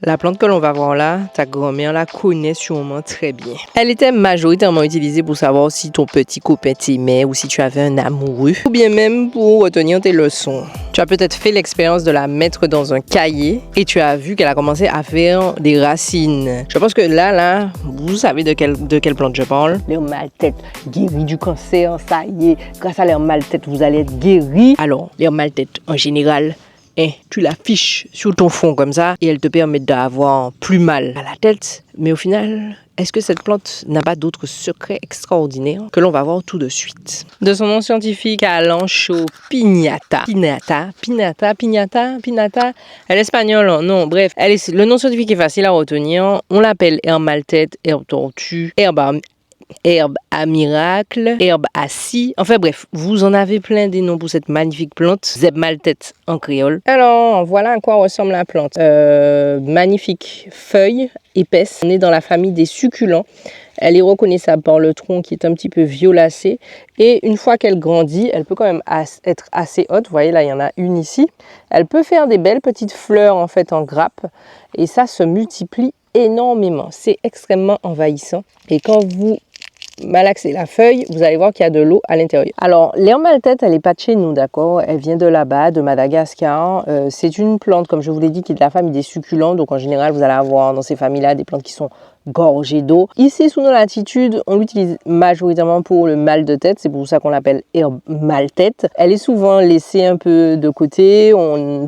La plante que l'on va voir là, ta grand-mère la connaît sûrement très bien. Elle était majoritairement utilisée pour savoir si ton petit copain t'aimait ou si tu avais un amoureux, ou bien même pour retenir tes leçons. Tu as peut-être fait l'expérience de la mettre dans un cahier et tu as vu qu'elle a commencé à faire des racines. Je pense que là, vous savez de quelle plante je parle. L'air mal-tête, guéri du cancer, ça y est. Grâce à l'air mal-tête, vous allez être guéri. Alors, l'air mal-tête, en général, tu l'affiches sur ton fond comme ça et elle te permet d'avoir plus mal à la tête. Mais au final, est-ce que cette plante n'a pas d'autres secrets extraordinaires que l'on va voir tout de suite? De son nom scientifique, Kalanchoe piñata. Piñata. Elle est espagnole, non, bref. Le nom scientifique est facile à retenir. On l'appelle herbe mal-tête, herbe tortue, herbe à miracle, herbe à scie. Enfin bref, vous en avez plein des noms pour cette magnifique plante, zeb mal-tête en créole. Alors, voilà à quoi ressemble la plante. Magnifique feuille épaisse. On est dans la famille des succulents. Elle est reconnaissable par le tronc qui est un petit peu violacé. Et une fois qu'elle grandit, elle peut quand même être assez haute. Vous voyez, là, il y en a une ici. Elle peut faire des belles petites fleurs en fait en grappe. Et ça se multiplie énormément. C'est extrêmement envahissant. Et quand vous malaxez la feuille, vous allez voir qu'il y a de l'eau à l'intérieur. Alors, l'herbe mal-tête, elle n'est pas de chez nous, d'accord? Elle vient de là-bas, de Madagascar. C'est une plante, comme je vous l'ai dit, qui est de la famille des succulents. Donc, en général, vous allez avoir dans ces familles-là des plantes qui sont gorgées d'eau. Ici, sous nos latitudes, on l'utilise majoritairement pour le mal de tête. C'est pour ça qu'on l'appelle herbe mal-tête. Elle est souvent laissée un peu de côté. On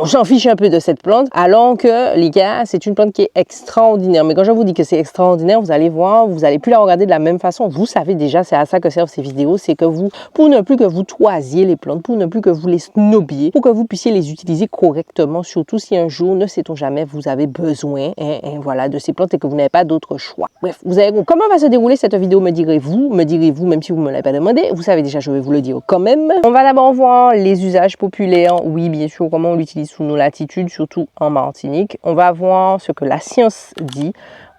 s'en fiche un peu de cette plante. Alors que, les gars, c'est une plante qui est extraordinaire. Mais quand je vous dis que c'est extraordinaire, vous allez voir, vous n'allez plus la regarder de la même façon. Vous savez déjà, c'est à ça que servent ces vidéos. C'est que pour ne plus que vous toisiez les plantes, pour ne plus que vous les snobiez, pour que vous puissiez les utiliser correctement, surtout si un jour, ne sait-on jamais, vous avez besoin voilà, de ces plantes et que vous n'avez pas d'autre choix. Bref, vous allez, comment va se dérouler cette vidéo, me direz-vous, même si vous ne me l'avez pas demandé. Vous savez déjà, je vais vous le dire quand même. On va d'abord voir les usages populaires. Oui, bien sûr, comment on l'utilise sous nos latitudes, surtout en Martinique. On va voir ce que la science dit.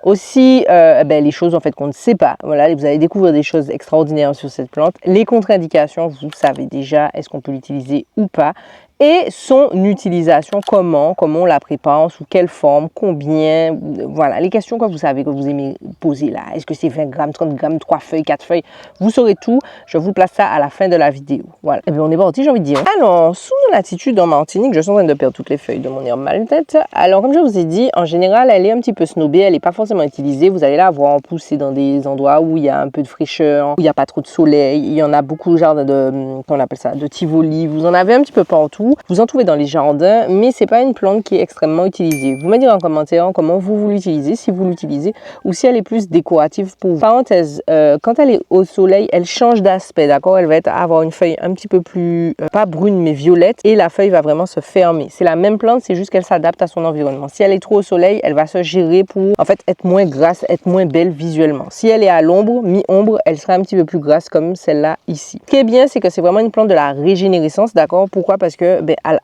Aussi, les choses en fait qu'on ne sait pas. Voilà, vous allez découvrir des choses extraordinaires sur cette plante. Les contre-indications, vous savez déjà, est-ce qu'on peut l'utiliser ou pas. Et son utilisation, comment on la prépare, sous quelle forme, combien, voilà, les questions que vous savez, que vous aimez poser là. Est-ce que c'est 20 grammes, 30 grammes, 3 feuilles, 4 feuilles? Vous saurez tout, je vous place ça à la fin de la vidéo. Voilà, et bien on est parti, j'ai envie de dire. Alors, sous nos latitudes en Martinique, je suis en train de perdre toutes les feuilles de mon herbe mal-tête. Alors, comme je vous ai dit, en général, elle est un petit peu snobée, elle n'est pas forcément utilisée. Vous allez la voir pousser dans des endroits où il y a un peu de fraîcheur, où il n'y a pas trop de soleil. Il y en a beaucoup, genre qu'on appelle ça, de tivoli. Vous en avez un petit peu partout. Vous en trouvez dans les jardins, mais c'est pas une plante qui est extrêmement utilisée. Vous me direz en commentaire comment vous l'utilisez, si vous l'utilisez, ou si elle est plus décorative pour vous. Parenthèse, quand elle est au soleil, elle change d'aspect, d'accord? Elle va avoir une feuille un petit peu plus, pas brune, mais violette, et la feuille va vraiment se fermer. C'est la même plante, c'est juste qu'elle s'adapte à son environnement. Si elle est trop au soleil, elle va se gérer pour, en fait, être moins grasse, être moins belle visuellement. Si elle est à l'ombre, mi-ombre, elle sera un petit peu plus grasse comme celle-là ici. Ce qui est bien, c'est que c'est vraiment une plante de la régénérescence, d'accord? Pourquoi? Parce que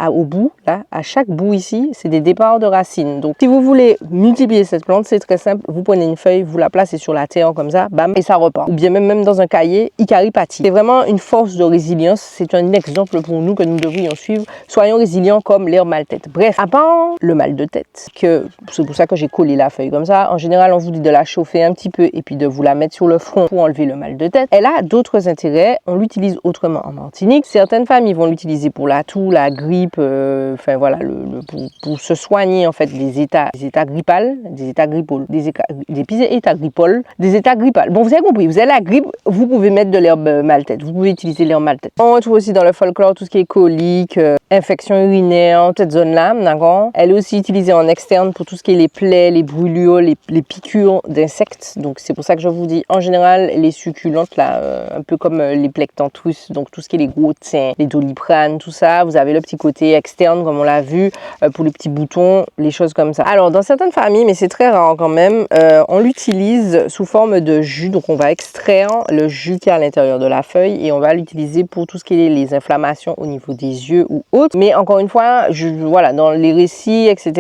au bout, là, à chaque bout ici, c'est des départs de racines. Donc, si vous voulez multiplier cette plante, c'est très simple. Vous prenez une feuille, vous la placez sur la terre comme ça, bam, et ça repart. Ou bien même dans un cahier, Icaripati. C'est vraiment une force de résilience. C'est un exemple pour nous que nous devrions suivre. Soyons résilients comme l'herbe mal-tête. Bref, à part le mal de tête, c'est pour ça que j'ai collé la feuille comme ça. En général, on vous dit de la chauffer un petit peu et puis de vous la mettre sur le front pour enlever le mal de tête. Elle a d'autres intérêts. On l'utilise autrement en Martinique. Certaines familles vont l'utiliser pour la toux, la grippe, voilà, pour se soigner en fait des états grippales, des états grippales. Bon, vous avez compris, vous avez la grippe, vous pouvez mettre de l'herbe mal-tête, vous pouvez utiliser l'herbe mal-tête. On retrouve aussi dans le folklore tout ce qui est colique, infection urinaire, cette zone-là, d'accord? Elle est aussi utilisée en externe pour tout ce qui est les plaies, les brûlures, les piqûres d'insectes. Donc c'est pour ça que je vous dis, en général, les succulentes là, un peu comme les plectanthus, donc tout ce qui est les gros thym, les doliprane, tout ça, vous avez le petit côté externe comme on l'a vu pour les petits boutons, les choses comme ça. Alors dans certaines familles, mais c'est très rare quand même, on l'utilise sous forme de jus. Donc on va extraire le jus qui est à l'intérieur de la feuille et on va l'utiliser pour tout ce qui est les inflammations au niveau des yeux ou autres. Mais encore une fois, voilà, dans les récits, etc.,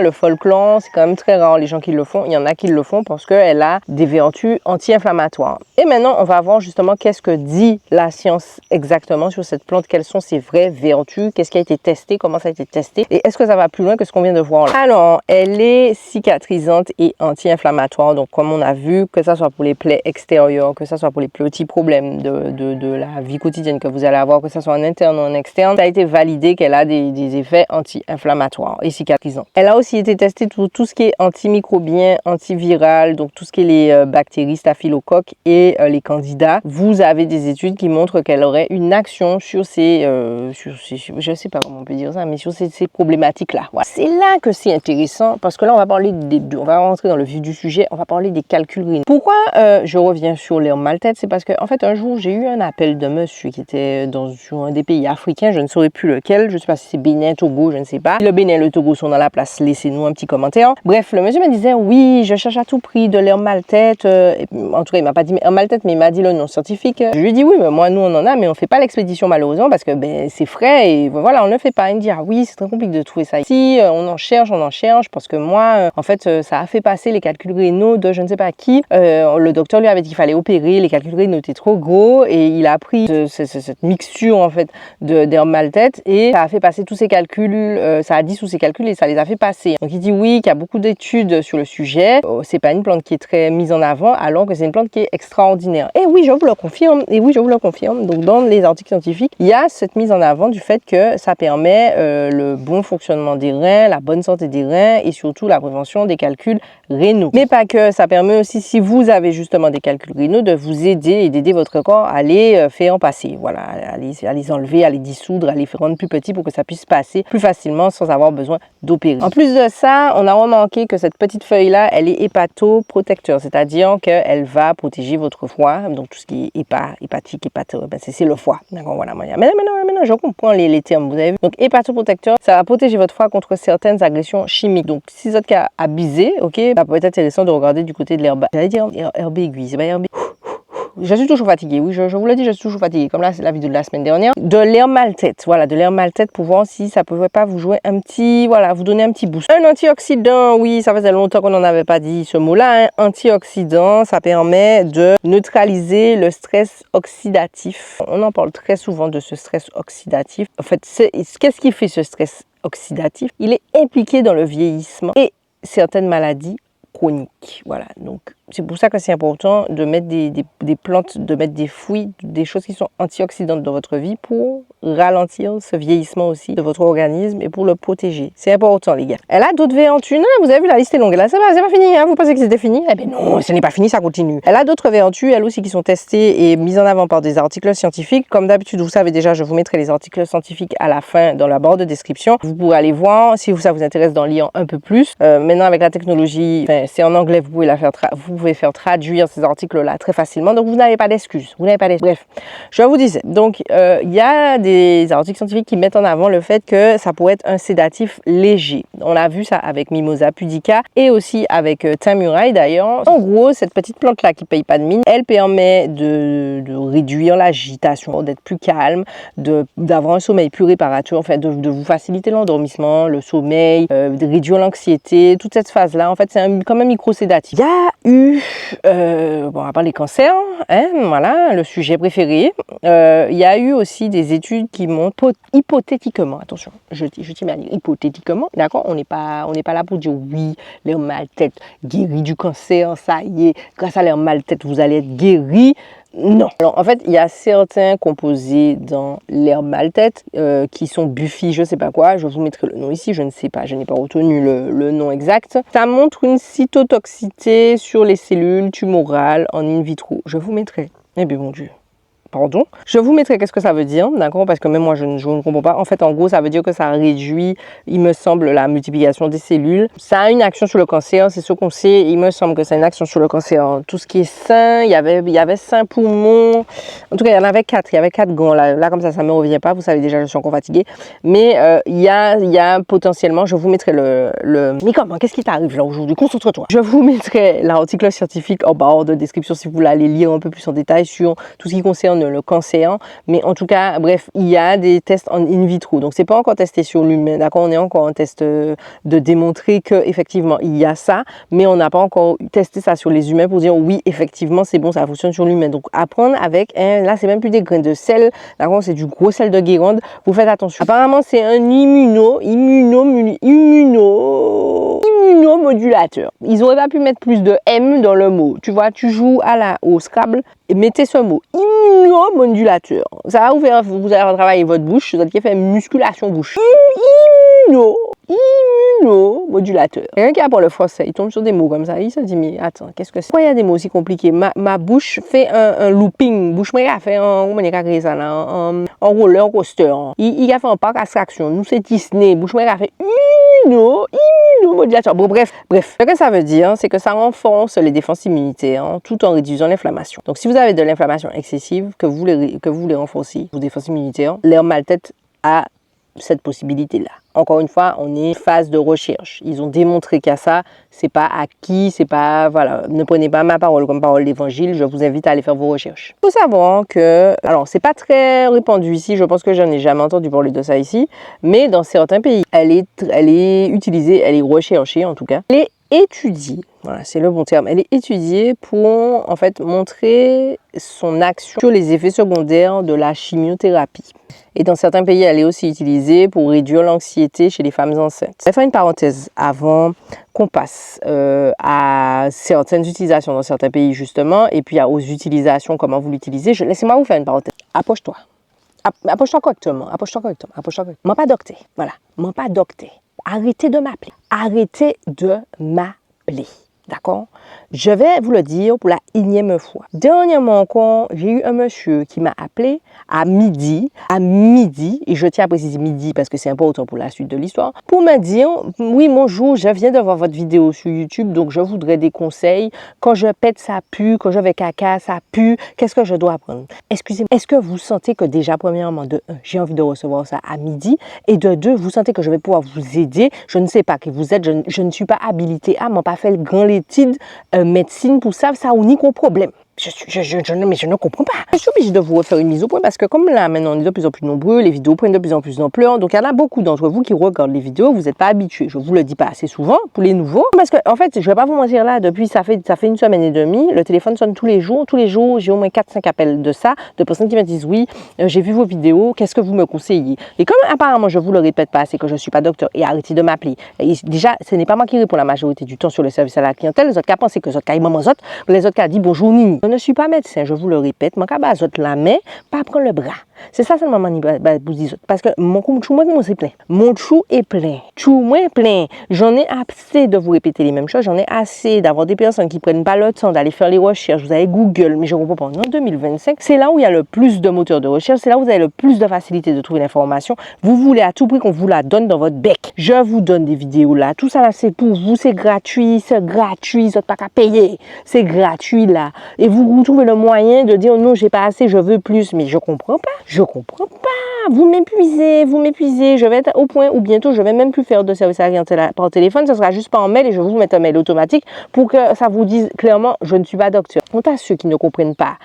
le folklore, c'est quand même très rare les gens qui le font. Il y en a qui le font parce qu'elle a des vertus anti-inflammatoires. Et maintenant, on va voir justement qu'est-ce que dit la science exactement sur cette plante, quelles sont ses vraies vertus, capsule, qu'est-ce qui a été testé, comment ça a été testé et est-ce que ça va plus loin que ce qu'on vient de voir là. Alors, elle est cicatrisante et anti-inflammatoire. Donc, comme on a vu, que ça soit pour les plaies extérieures, que ça soit pour les petits problèmes de la vie quotidienne que vous allez avoir, que ça soit en interne ou en externe, ça a été validé qu'elle a des effets anti-inflammatoires et cicatrisants. Elle a aussi été testée pour tout ce qui est antimicrobien, antiviral, donc tout ce qui est les bactéries, staphylocoques et les candidats. Vous avez des études qui montrent qu'elle aurait une action sur ces, je sais pas comment on peut dire ça, mais sur ces problématiques-là. Voilà. C'est là que c'est intéressant parce que là, on va parler on va rentrer dans le vif du sujet, on va parler des calculs rénaux. Pourquoi je reviens sur l'herbe mal-tête? C'est parce que, en fait, un jour, j'ai eu un appel de monsieur qui était sur un des pays africains, je ne saurais plus lequel, je ne sais pas si c'est Bénin, Togo, je ne sais pas. Le Bénin et le Togo sont dans la place, laissez-nous un petit commentaire. Bref, le monsieur me disait, oui, je cherche à tout prix de l'herbe mal-tête. En tout cas, il m'a pas dit herbe mal-tête, mais il m'a dit le nom scientifique. Je lui ai dit, oui, mais moi, nous, on en a, mais on fait pas l'expédition malheureusement parce que c'est frais et voilà, on ne le fait pas. Il me dit, ah oui, c'est très compliqué de trouver ça ici, on en cherche parce que moi, en fait, ça a fait passer les calculs rénaux de je ne sais pas qui. Le docteur lui avait dit qu'il fallait opérer, les calculs rénaux étaient trop gros et il a pris cette mixture en fait d'herbe mal-tête et ça a fait passer tous ces calculs, ça a dissous ces calculs et ça les a fait passer. Donc il dit oui, qu'il y a beaucoup d'études sur le sujet, c'est pas une plante qui est très mise en avant alors que c'est une plante qui est extraordinaire. Et oui, je vous le confirme, donc dans les articles scientifiques, il y a cette mise en avant du fait que ça permet le bon fonctionnement des reins, la bonne santé des reins et surtout la prévention des calculs rénaux. Mais pas que, ça permet aussi, si vous avez justement des calculs rénaux, de vous aider et d'aider votre corps à les faire passer. Voilà, à les enlever, à les dissoudre, à les rendre plus petits pour que ça puisse passer plus facilement sans avoir besoin d'opérer. En plus de ça, on a remarqué que cette petite feuille-là, elle est hépatoprotecteur, c'est-à-dire qu'elle va protéger votre foie, donc tout ce qui est hépatique, c'est le foie. D'accord, voilà. Mais non, je comprends les termes, vous avez vu. Donc hépatoprotecteur, ça va protéger votre foie contre certaines agressions chimiques. Donc si vous êtes cas abusé, ok, ça peut être intéressant de regarder du côté de l'herbe. J'allais dire herbe aiguille, c'est pas herbe. Je suis toujours fatiguée, oui, je vous l'ai dit, je suis toujours fatiguée, comme là, c'est la vidéo de la semaine dernière. De l'herbe mal-tête, voilà, de l'herbe mal-tête pour voir si ça pouvait pas vous jouer un petit, voilà, vous donner un petit boost. Un antioxydant, oui, ça faisait longtemps qu'on n'en avait pas dit ce mot-là, hein. Antioxydant, ça permet de neutraliser le stress oxydatif. On en parle très souvent de ce stress oxydatif. En fait, qu'est-ce qui fait ce stress oxydatif? Il est impliqué dans le vieillissement et certaines maladies chroniques. Voilà, donc c'est pour ça que c'est important de mettre des plantes, de mettre des fruits, des choses qui sont antioxydantes dans votre vie pour ralentir ce vieillissement aussi de votre organisme et pour le protéger. C'est important, les gars. Elle a d'autres vertus. Non, vous avez vu, la liste est longue. Là, c'est pas fini. Hein. Vous pensez que c'était fini? Eh bien non, ce n'est pas fini, ça continue. Elle a d'autres vertus, elles aussi, qui sont testées et mises en avant par des articles scientifiques. Comme d'habitude, vous savez déjà, je vous mettrai les articles scientifiques à la fin dans la barre de description. Vous pourrez aller voir si ça vous intéresse d'en lire un peu plus. Maintenant, avec la technologie, c'est en anglais, vous pouvez faire traduire ces articles-là très facilement. Donc, vous n'avez pas d'excuses. Bref, je vous disais. Donc, il y a des articles scientifiques qui mettent en avant le fait que ça pourrait être un sédatif léger. On a vu ça avec Mimosa pudica et aussi avec thym muraille d'ailleurs. En gros, cette petite plante-là qui paye pas de mine, elle permet de réduire l'agitation, d'être plus calme, d'avoir un sommeil plus réparateur, en fait, de vous faciliter l'endormissement, le sommeil, de réduire l'anxiété, toute cette phase-là. En fait, c'est comme un micro-sédatif. Il y a eu, bon, à part les cancers, hein, voilà, le sujet préféré. Il y a eu aussi des études qui montrent hypothétiquement, attention, je tiens à dire hypothétiquement, d'accord, on n'est pas là pour dire oui, l'herbe mal-tête guérit du cancer, ça y est, grâce à l'herbe mal-tête, vous allez être guéri. Non. Alors, en fait, il y a certains composés dans l'herbe mal-tête qui sont Buffy, je sais pas quoi. Je vous mettrai le nom ici, je ne sais pas, je n'ai pas retenu le nom exact. Ça montre une cytotoxicité sur les cellules tumorales en in vitro. Je vous mettrai. Eh bien, mon Dieu. Pardon. Je vous mettrai qu'est-ce que ça veut dire, d'accord? Parce que même moi, je ne comprends pas. En fait, en gros, ça veut dire que ça réduit, il me semble, la multiplication des cellules. Ça a une action sur le cancer, c'est ce qu'on sait. Il me semble que c'est une action sur le cancer. Tout ce qui est sein, il y avait sein, poumon. En tout cas, il y en avait 4. Il y avait 4 gants. Là comme ça ne me revient pas. Vous savez déjà, je suis encore fatiguée. Mais il y a potentiellement, je vous mettrai Mais comment? Qu'est-ce qui t'arrive là aujourd'hui? Concentre-toi. Je vous mettrai l'article scientifique en barre de description si vous voulez aller lire un peu plus en détail sur tout ce qui concerne prendre le cancer, mais en tout cas, bref, il y a des tests en in vitro. Donc, c'est pas encore testé sur l'humain, d'accord? On est encore en test de démontrer que effectivement il y a ça, mais on n'a pas encore testé ça sur les humains pour dire oui, effectivement, c'est bon, ça fonctionne sur l'humain. Donc, apprendre avec, là, c'est même plus des grains de sel, d'accord? C'est du gros sel de Guérande. Vous faites attention. Apparemment, c'est un immunomodulateur. Ils auraient pas pu mettre plus de M dans le mot. Tu vois, tu joues au Scrabble et mettez ce mot immunomodulateur. Ça va vous allez travailler votre bouche, vous allez faire musculation bouche. Immunomodulateur. Quelqu'un qui apprend le français, il tombe sur des mots comme ça, il se dit mais attends, qu'est-ce que c'est? Pourquoi il y a des mots aussi compliqués? Ma bouche fait un looping. Bouche moi a fait un roller coaster. Il a fait un parc d'attraction. Nous c'est Disney. Bouche moi a fait immunomodulateur. Bon bref. Ce que ça veut dire, c'est que ça renforce les défenses immunitaires tout en réduisant l'inflammation. Donc si vous avez de l'inflammation excessive, que vous voulez renforcer vos défenses immunitaires, l'herbe maltaite a cette possibilité-là. Encore une fois, on est en phase de recherche. Ils ont démontré qu'à ça, c'est pas acquis, c'est pas, voilà, ne prenez pas ma parole comme parole d'évangile, je vous invite à aller faire vos recherches. Il faut savoir que, alors c'est pas très répandu ici, je pense que je n'ai jamais entendu parler de ça ici, mais dans certains pays, elle est utilisée, elle est recherchée en tout cas. Elle est étudiée, voilà, c'est le bon terme, elle est étudiée pour en fait montrer son action sur les effets secondaires de la chimiothérapie. Et dans certains pays, elle est aussi utilisée pour réduire l'anxiété chez les femmes enceintes. Je vais faire une parenthèse avant qu'on passe à certaines utilisations dans certains pays justement, et puis aux utilisations, comment vous l'utilisez. Laissez-moi vous faire une parenthèse. Approche-toi. Approche-toi correctement. M'en pas docteur. Voilà. M'en pas docteur. Arrêtez de m'appeler. D'accord? Je vais vous le dire pour la énième fois. Dernièrement encore, j'ai eu un monsieur qui m'a appelé à midi, et je tiens à préciser midi parce que c'est important pour la suite de l'histoire, pour me dire, oui, bonjour, je viens de voir votre vidéo sur YouTube, donc je voudrais des conseils. Quand je pète, ça pue, quand je vais caca, ça pue, qu'est-ce que je dois prendre? Excusez-moi, est-ce que vous sentez que déjà, premièrement, de 1, j'ai envie de recevoir ça à midi, et de 2, vous sentez que je vais pouvoir vous aider? Je ne sais pas qui vous êtes, je ne suis pas habilitée à, m'en pas fait le grand l'étude médecine pour ça ou ni qu'au problème. Mais je ne comprends pas. Je suis obligée de vous refaire une mise au point parce que comme là, maintenant, on est de plus en plus nombreux, les vidéos prennent de plus en plus d'ampleur. Donc, il y en a beaucoup d'entre vous qui regardent les vidéos, vous n'êtes pas habitués. Je vous le dis pas assez souvent pour les nouveaux. Parce que, en fait, je vais pas vous mentir là, depuis, ça fait une semaine et demie, le téléphone sonne tous les jours. Tous les jours, j'ai au moins 4-5 appels de ça, de personnes qui me disent oui, j'ai vu vos vidéos, qu'est-ce que vous me conseillez? Et comme apparemment, je vous le répète pas assez que je suis pas docteur et arrêtez de m'appeler. Déjà, ce n'est pas moi qui réponds la majorité du temps sur le service à la clientèle. Les autres cas pensent que les autres cas, les autres cas disent bonjour, Nini. Je ne suis pas médecin. Je vous le répète, mon cas bazote la main, pas prendre le bras. C'est ça seulement vous dis parce que mon chou moi c'est plein. Mon chou est plein. Chou moi plein. J'en ai assez de vous répéter les mêmes choses, j'en ai assez d'avoir des personnes qui prennent pas le temps d'aller faire les recherches. Vous avez Google, mais je comprends pas. En 2025, c'est là où il y a le plus de moteurs de recherche, c'est là où vous avez le plus de facilité de trouver l'information. Vous voulez à tout prix qu'on vous la donne dans votre bec. Je vous donne des vidéos là, tout ça là c'est pour vous, c'est gratuit, vous n'êtes pas qu'à payer. C'est gratuit là. Et vous trouvez le moyen de dire non, j'ai pas assez, je veux plus, mais je comprends pas. Vous m'épuisez. Je vais être au point où bientôt je vais même plus faire de service à la clientèle par téléphone, ce sera juste par mail et je vais vous mettre un mail automatique pour que ça vous dise clairement je ne suis pas docteur. Quant à ceux qui ne comprennent pas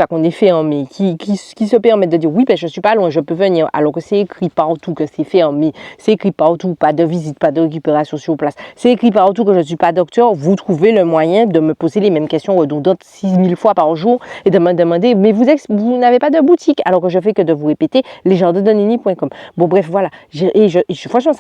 qu'on est fermé, qui se permettent de dire oui, ben je suis pas loin, je peux venir, alors que c'est écrit partout que c'est fermé, c'est écrit partout, pas de visite, pas de récupération sur place, c'est écrit partout que je ne suis pas docteur, vous trouvez le moyen de me poser les mêmes questions redondantes 6000 fois par jour et de me demander mais vous n'avez pas de boutique, alors que je fais que de vous répéter lesjardindonini.com. Bon bref, voilà. Franchement,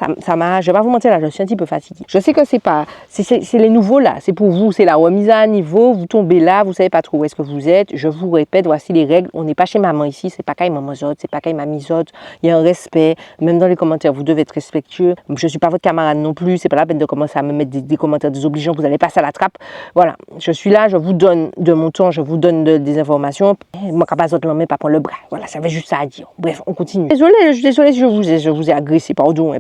je vais pas vous mentir là, je suis un petit peu fatiguée. Je sais que c'est les nouveaux là, c'est pour vous, c'est la remise à niveau, vous tombez là, vous savez pas trop où est-ce que vous êtes. Je vous répète, voici les règles. On n'est pas chez maman ici, c'est pas qu'à maman zote, c'est pas qu'à mamie zote. Il y a un respect, même dans les commentaires, vous devez être respectueux. Je suis pas votre camarade non plus, c'est pas la peine de commencer à me mettre des commentaires désobligeants, vous allez passer à la trappe. Voilà, je suis là, je vous donne de mon temps, je vous donne des informations. Moi, pas zote l'en met pas prendre le bras. Voilà, ça veut juste ça à dire. Bref. Bref, on continue. Désolée, je suis désolée si je vous ai agressé. Pardon,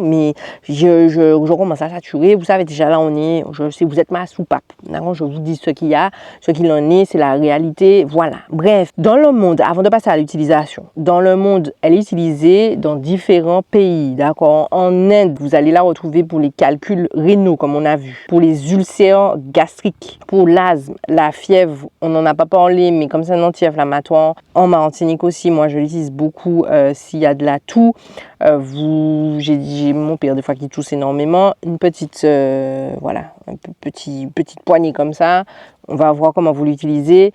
mais je commence à saturer. Vous savez déjà là on est, je sais, vous êtes ma soupape. D'accord, je vous dis ce qu'il y a, ce qu'il en est, c'est la réalité. Voilà. Bref, dans le monde, avant de passer à l'utilisation, dans le monde, elle est utilisée dans différents pays. D'accord. En Inde, vous allez la retrouver pour les calculs rénaux, comme on a vu, pour les ulcères gastriques, pour l'asthme, la fièvre. On n'en a pas parlé, mais comme c'est un anti-inflammatoire, en Martinique aussi, moi je l'utilise beaucoup s'il y a de la toux. J'ai mon père des fois qui tousse énormément, une petite voilà, petite poignée comme ça, on va voir comment vous l'utilisez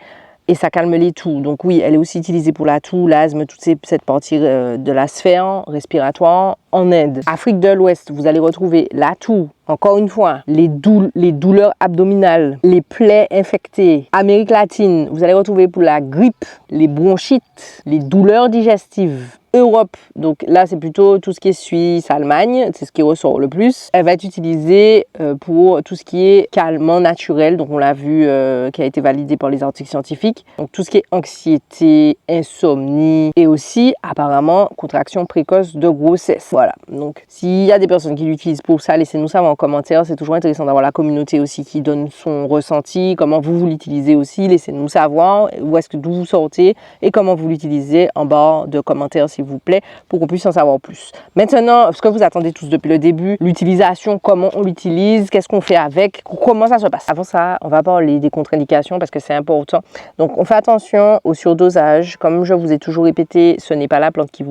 et ça calme les toux. Donc oui, elle est aussi utilisée pour la toux, l'asthme, cette partie de la sphère respiratoire. En Inde, Afrique de l'Ouest, vous allez retrouver la toux, encore une fois, les douleurs abdominales, les plaies infectées. Amérique latine, vous allez retrouver pour la grippe, les bronchites, les douleurs digestives. Europe, donc là c'est plutôt tout ce qui est Suisse, Allemagne, c'est ce qui ressort le plus. Elle va être utilisée pour tout ce qui est calmant naturel, donc on l'a vu qui a été validé par les articles scientifiques. Donc tout ce qui est anxiété, insomnie et aussi apparemment contraction précoce de grossesse. Voilà, donc s'il y a des personnes qui l'utilisent pour ça, laissez-nous savoir en commentaire, c'est toujours intéressant d'avoir la communauté aussi qui donne son ressenti, comment vous l'utilisez aussi, laissez-nous savoir d'où vous sortez et comment vous l'utilisez en barre de commentaires s'il vous plaît, pour qu'on puisse en savoir plus. Maintenant, ce que vous attendez tous depuis le début, l'utilisation, comment on l'utilise, qu'est-ce qu'on fait avec, comment ça se passe. Avant ça, on va parler des contre-indications parce que c'est important. Donc, on fait attention au surdosage. Comme je vous ai toujours répété, ce n'est pas la plante qui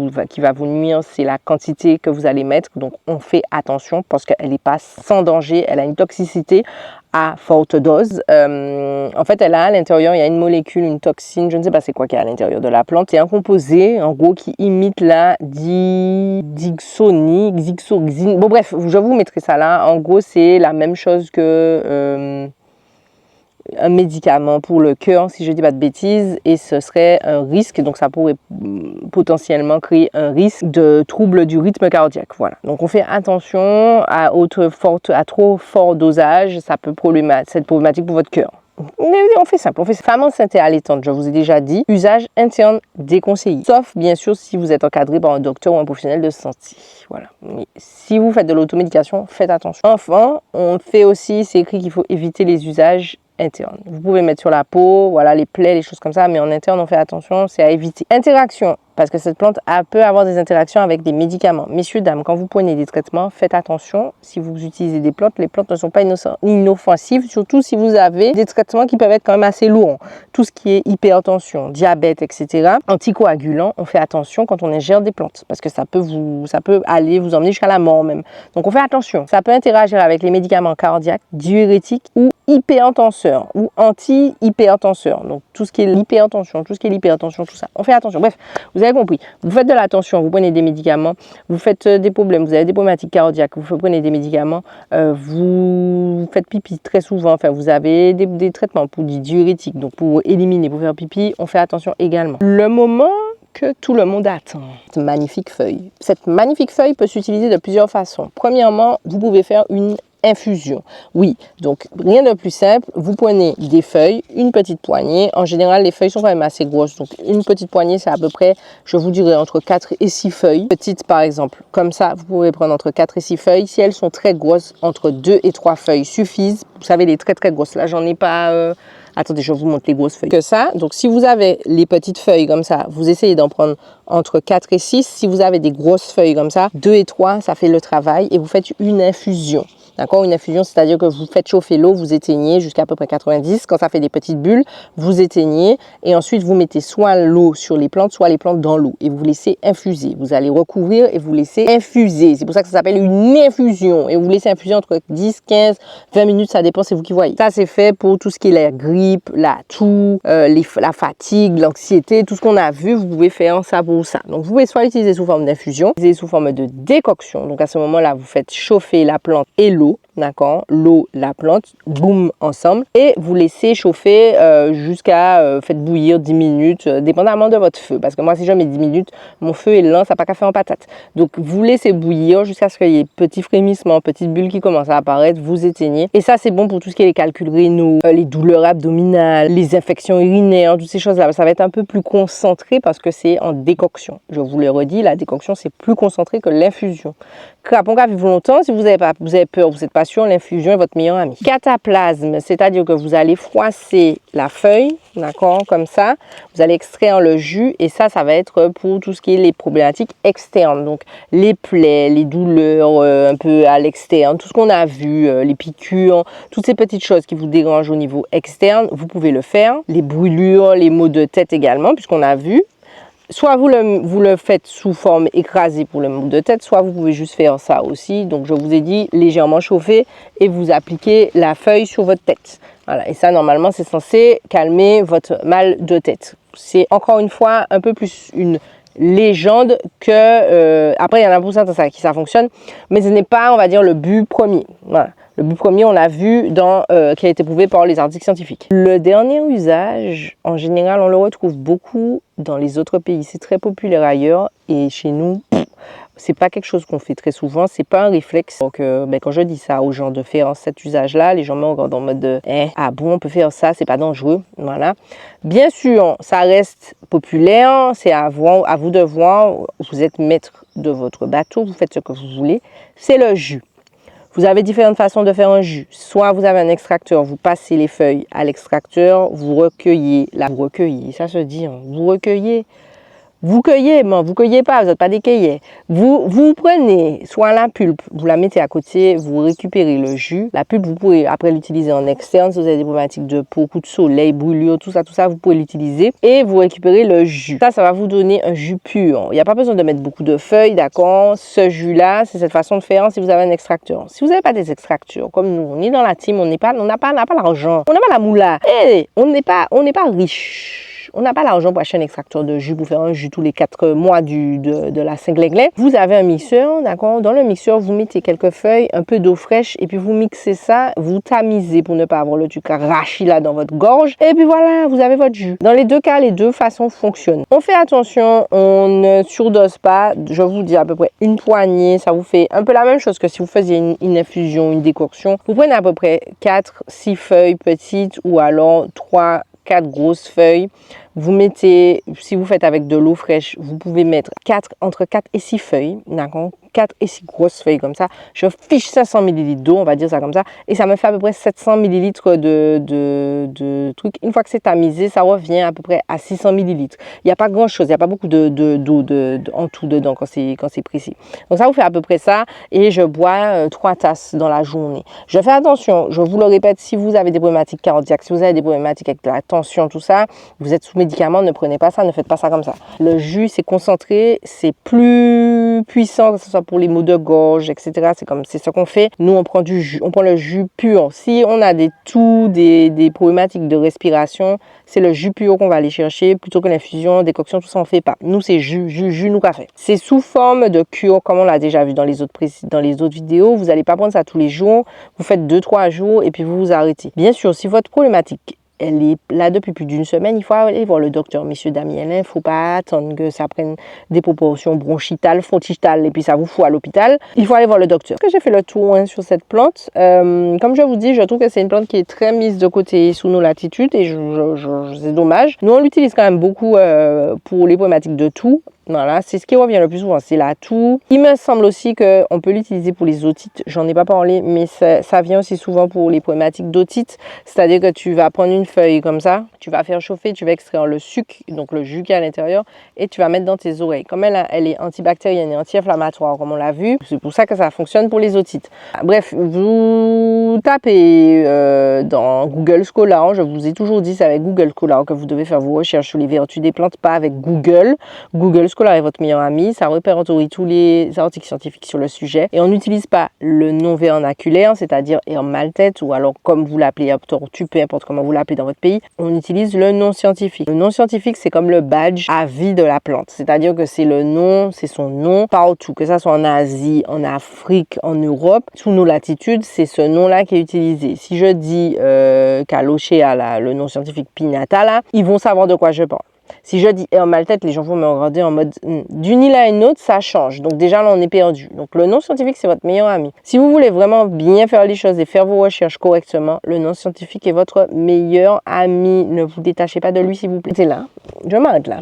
va vous nuire, c'est la quantité que vous allez mettre. Donc, on fait attention parce qu'elle n'est pas sans danger, elle a une toxicité à forte dose. En fait, elle a à l'intérieur, il y a une molécule, une toxine, je ne sais pas c'est quoi qu'il y a à l'intérieur de la plante. C'est un composé, en gros, qui imite la dixoxine. Bon, bref, je vous mettrai ça là. En gros, c'est la même chose que un médicament pour le cœur, si je ne dis pas de bêtises, et ce serait un risque, donc ça pourrait potentiellement créer un risque de trouble du rythme cardiaque. Voilà. Donc on fait attention à trop fort dosage, ça peut être problématique pour votre cœur. On fait simple, on fait femme enceinte et allaitante, je vous ai déjà dit, usage interne déconseillé, sauf bien sûr si vous êtes encadré par un docteur ou un professionnel de santé. Voilà. Mais si vous faites de l'automédication, faites attention. Enfin, on fait aussi, c'est écrit qu'il faut éviter les usages interne. Vous pouvez mettre sur la peau, voilà, les plaies, les choses comme ça, mais en interne, on fait attention, c'est à éviter. Interaction, parce que cette plante peut avoir des interactions avec des médicaments. Messieurs, dames, quand vous prenez des traitements, faites attention. Si vous utilisez des plantes, les plantes ne sont pas inoffensives, surtout si vous avez des traitements qui peuvent être quand même assez lourds. Tout ce qui est hypertension, diabète, etc. Anticoagulants, on fait attention quand on ingère des plantes, parce que ça peut aller vous emmener jusqu'à la mort même. Donc on fait attention. Ça peut interagir avec les médicaments cardiaques, diurétiques ou hypertenseurs ou anti-hypertenseurs. Donc tout ce qui est l'hypertension, tout ça. On fait attention. Bref, vous avez compris. Vous faites de la tension, vous prenez des médicaments, vous faites des problèmes, vous avez des problématiques cardiaques, vous prenez des médicaments, vous faites pipi très souvent, enfin vous avez des traitements pour du diurétique, donc pour éliminer, pour faire pipi, on fait attention également. Le moment que tout le monde attend. Cette magnifique feuille. Cette magnifique feuille peut s'utiliser de plusieurs façons. Premièrement, vous pouvez faire une infusion. Oui, donc rien de plus simple, vous prenez des feuilles, une petite poignée. En général, les feuilles sont quand même assez grosses, donc une petite poignée, c'est à peu près, je vous dirais, entre 4 et 6 feuilles. Petites, par exemple, comme ça, vous pouvez prendre entre 4 et 6 feuilles. Si elles sont très grosses, entre 2 et 3 feuilles suffisent. Vous savez, les très très grosses, là, j'en ai pas... Attendez, je vous montre les grosses feuilles. Que ça, donc si vous avez les petites feuilles comme ça, vous essayez d'en prendre entre 4 et 6. Si vous avez des grosses feuilles comme ça, 2 et 3, ça fait le travail et vous faites une infusion. D'accord, une infusion, c'est-à-dire que vous faites chauffer l'eau, vous éteignez jusqu'à peu près 90. Quand ça fait des petites bulles, vous éteignez et ensuite vous mettez soit l'eau sur les plantes, soit les plantes dans l'eau et vous laissez infuser. Vous allez recouvrir et vous laissez infuser. C'est pour ça que ça s'appelle une infusion et vous laissez infuser entre 10, 15, 20 minutes, ça dépend, c'est vous qui voyez. Ça, c'est fait pour tout ce qui est la grippe, la toux, la fatigue, l'anxiété, tout ce qu'on a vu, vous pouvez faire ça pour ça. Donc, vous pouvez soit l'utiliser sous forme d'infusion, l'utiliser sous forme de décoction. Donc, à ce moment-là, vous faites chauffer la plante et l'eau. d'accord, l'eau, la plante, boum, ensemble, et vous laissez chauffer jusqu'à, faites bouillir 10 minutes, dépendamment de votre feu, parce que moi si je mets 10 minutes, mon feu est lent, ça n'a pas qu'à faire en patate. Donc vous laissez bouillir jusqu'à ce qu'il y ait petits frémissements, petites bulles qui commencent à apparaître, vous éteignez, et ça c'est bon pour tout ce qui est les calculs rénaux, les douleurs abdominales, les infections urinaires, toutes ces choses-là. Ça va être un peu plus concentré parce que c'est en décoction. Je vous le redis, la décoction c'est plus concentré que l'infusion. Pour qu'à vivre longtemps, si vous avez peur, vous n'êtes pas sûr, l'infusion est votre meilleur ami. Cataplasme, c'est-à-dire que vous allez froisser la feuille, d'accord, comme ça, vous allez extraire le jus et ça va être pour tout ce qui est les problématiques externes, donc les plaies, les douleurs un peu à l'externe, tout ce qu'on a vu, les piqûres, toutes ces petites choses qui vous dérangent au niveau externe, vous pouvez le faire. Les brûlures, les maux de tête également, puisqu'on a vu. Soit vous le faites sous forme écrasée pour le mal de tête, soit vous pouvez juste faire ça aussi. Donc je vous ai dit légèrement chauffer et vous appliquez la feuille sur votre tête. Voilà. Et ça normalement c'est censé calmer votre mal de tête. C'est encore une fois un peu plus une légende que après il y en a pour ça qui ça fonctionne, mais ce n'est pas on va dire le but premier. Voilà. Le but premier, on l'a vu qui a été prouvé par les articles scientifiques. Le dernier usage, en général, on le retrouve beaucoup dans les autres pays. C'est très populaire ailleurs et chez nous, c'est pas quelque chose qu'on fait très souvent. C'est pas un réflexe. Donc, quand je dis ça aux gens de faire cet usage-là, les gens me regardent en mode de ah bon, on peut faire ça, c'est pas dangereux. Voilà. Bien sûr, ça reste populaire. C'est à vous de voir. Vous êtes maître de votre bateau. Vous faites ce que vous voulez. C'est le jus. Vous avez différentes façons de faire un jus. Soit vous avez un extracteur, vous passez les feuilles à l'extracteur, vous recueillez, ça se dit, hein, vous recueillez. Vous cueillez, mais vous cueillez pas, vous n'êtes pas des cueillers. Vous prenez soit la pulpe, vous la mettez à côté, vous récupérez le jus. La pulpe, vous pouvez après l'utiliser en externe si vous avez des problématiques de peau, coup de soleil, brûlure, tout ça, vous pouvez l'utiliser. Et vous récupérez le jus. Ça va vous donner un jus pur. Il n'y a pas besoin de mettre beaucoup de feuilles, d'accord? Ce jus-là, c'est cette façon de faire si vous avez un extracteur. Si vous n'avez pas des extracteurs, comme nous, on est dans la team, on n'a pas l'argent, on n'a pas la moula. Et on n'est pas riche. On n'a pas l'argent pour acheter un extracteur de jus pour faire un jus tous les 4 mois de la Saint-Glinglen. Vous avez un mixeur, d'accord? Dans le mixeur, vous mettez quelques feuilles, un peu d'eau fraîche et puis vous mixez ça, vous tamisez pour ne pas avoir le truc arraché là dans votre gorge. Et puis voilà, vous avez votre jus. Dans les deux cas, les deux façons fonctionnent. On fait attention, on ne surdose pas. Je vous dis à peu près une poignée, ça vous fait un peu la même chose que si vous faisiez une infusion, une décoction. Vous prenez à peu près 4-6 feuilles petites ou alors 3-4 grosses feuilles. Vous mettez, si vous faites avec de l'eau fraîche, vous pouvez mettre entre 4 et 6 feuilles, d'accord? 4 et 6 grosses feuilles comme ça. Je fiche 500 ml d'eau, on va dire ça comme ça. Et ça me fait à peu près 700 ml de trucs. Une fois que c'est tamisé, ça revient à peu près à 600 ml. Il n'y a pas grand chose, il n'y a pas beaucoup d'eau en tout dedans quand c'est précis. Donc ça vous fait à peu près ça. Et je bois 3 tasses dans la journée. Je fais attention, je vous le répète, si vous avez des problématiques cardiaques, si vous avez des problématiques avec la tension, tout ça, vous êtes sous médicaments, ne prenez pas ça, ne faites pas ça comme ça. Le jus, c'est concentré, c'est plus puissant, que ce soit pour les maux de gorge, etc. C'est ce qu'on fait. Nous, on prend du jus, on prend le jus pur. Si on a des problématiques de respiration, c'est le jus pur qu'on va aller chercher plutôt que l'infusion, décoction, tout ça, on fait pas. Nous, c'est jus, nous qu'a fait. C'est sous forme de cure, comme on l'a déjà vu dans les autres vidéos. Vous n'allez pas prendre ça tous les jours. Vous faites 2-3 jours et puis vous vous arrêtez. Bien sûr, si votre problématique elle est là depuis plus d'une semaine, il faut aller voir le docteur, messieurs, dames, il ne faut pas attendre que ça prenne des proportions bronchitales, fontitales, et puis ça vous fout à l'hôpital. Il faut aller voir le docteur. J'ai fait le tour sur cette plante. Comme je vous dis, je trouve que c'est une plante qui est très mise de côté sous nos latitudes, et c'est dommage. Nous, on l'utilise quand même beaucoup pour les problématiques de toux. Voilà, c'est ce qui revient le plus souvent, c'est la toux. Il me semble aussi qu'on peut l'utiliser pour les otites. J'en ai pas parlé, mais ça vient aussi souvent pour les problématiques d'otite. C'est-à-dire que tu vas prendre une feuille comme ça, tu vas faire chauffer, tu vas extraire le sucre, donc le jus qui est à l'intérieur, et tu vas mettre dans tes oreilles. Comme elle est antibactérienne et anti-inflammatoire, comme on l'a vu, c'est pour ça que ça fonctionne pour les otites. Bref, vous tapez dans Google Scholar, je vous ai toujours dit, c'est avec Google Scholar que vous devez faire vos recherches sur les vertus des plantes, pas avec Google Scholar est votre meilleur ami, ça répertorie tous les articles scientifiques sur le sujet et on n'utilise pas le nom vernaculaire, c'est-à-dire herbe mal-tête ou alors comme vous l'appelez herbe tortue, peu importe comment vous l'appelez dans votre pays, on utilise le nom scientifique. Le nom scientifique, c'est comme le badge à vie de la plante, c'est-à-dire que c'est le nom, c'est son nom partout, que ça soit en Asie, en Afrique, en Europe, sous nos latitudes, c'est ce nom-là qui est utilisé. Si je dis qu'Alochea, le nom scientifique Pignata, là, ils vont savoir de quoi je parle. Si je dis herbe mal-tête, les gens vont me regarder en mode d'une île à une autre, ça change. Donc déjà là, on est perdu. Donc le nom scientifique, c'est votre meilleur ami. Si vous voulez vraiment bien faire les choses et faire vos recherches correctement, le nom scientifique est votre meilleur ami. Ne vous détachez pas de lui, s'il vous plaît. C'est là. Je m'arrête là.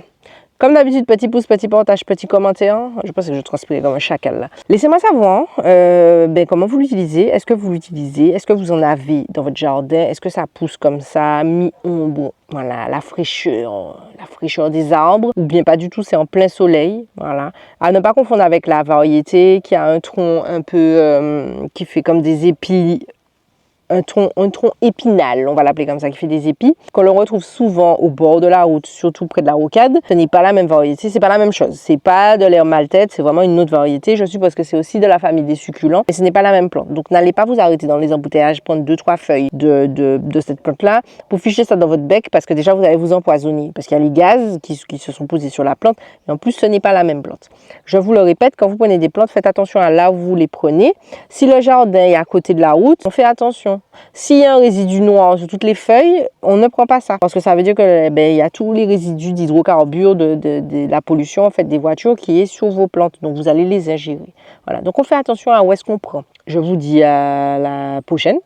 Comme d'habitude, petit pouce, petit partage, petit commentaire. Je pense que je transpire comme un chacal là. Laissez-moi savoir comment vous l'utilisez. Est-ce que vous l'utilisez? Est-ce que vous en avez dans votre jardin? Est-ce que ça pousse comme ça, mi-ombre? Voilà, la fraîcheur des arbres. Ou bien pas du tout, c'est en plein soleil. Voilà. À ne pas confondre avec la variété qui a un tronc un peu qui fait comme des épis. Un tronc épinal, on va l'appeler comme ça, qui fait des épis, qu'on le retrouve souvent au bord de la route, surtout près de la rocade. Ce n'est pas la même variété, c'est pas la même chose. C'est pas de l'herbe mal-tête, c'est vraiment une autre variété. Je suppose que c'est aussi de la famille des succulents, mais ce n'est pas la même plante. Donc n'allez pas vous arrêter dans les embouteillages, prendre 2-3 feuilles de cette plante-là pour ficher ça dans votre bec, parce que déjà vous allez vous empoisonner, parce qu'il y a les gaz qui se sont posés sur la plante, et en plus ce n'est pas la même plante. Je vous le répète, quand vous prenez des plantes, faites attention à là où vous les prenez. Si le jardin est à côté de la route, on fait attention. S'il y a un résidu noir sur toutes les feuilles, on ne prend pas ça. Parce que ça veut dire que il y a tous les résidus d'hydrocarbures de la pollution en fait, des voitures qui est sur vos plantes. Donc vous allez les ingérer. Voilà. Donc on fait attention à où est-ce qu'on prend. Je vous dis à la prochaine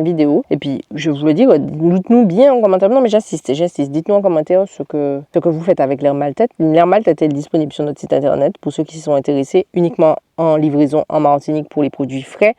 vidéo. Et puis je vous le dis, dites-nous bien en commentaire. Non mais j'insiste. Dites-nous en commentaire ce que vous faites avec l'herbe mal-tête. L'herbe mal-tête est disponible sur notre site internet pour ceux qui s'y sont intéressés, uniquement en livraison en Martinique pour les produits frais.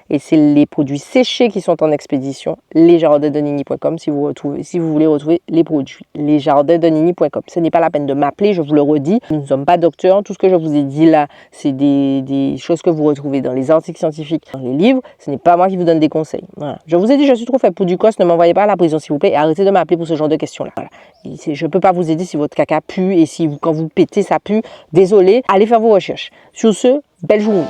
Et c'est les produits séchés qui sont en expédition, lesjardindesnini.com si vous voulez retrouver les produits, lesjardindesnini.com. Ce n'est pas la peine de m'appeler, je vous le redis, nous ne sommes pas docteurs, tout ce que je vous ai dit là, c'est des choses que vous retrouvez dans les articles scientifiques, dans les livres, ce n'est pas moi qui vous donne des conseils. Voilà. Je vous ai dit, je suis trop faible pour du cos, ne m'envoyez pas à la prison s'il vous plaît, et arrêtez de m'appeler pour ce genre de questions-là. Voilà. Je ne peux pas vous aider si votre caca pue, et si quand vous pétez ça pue, désolé, allez faire vos recherches. Sur ce, belle journée.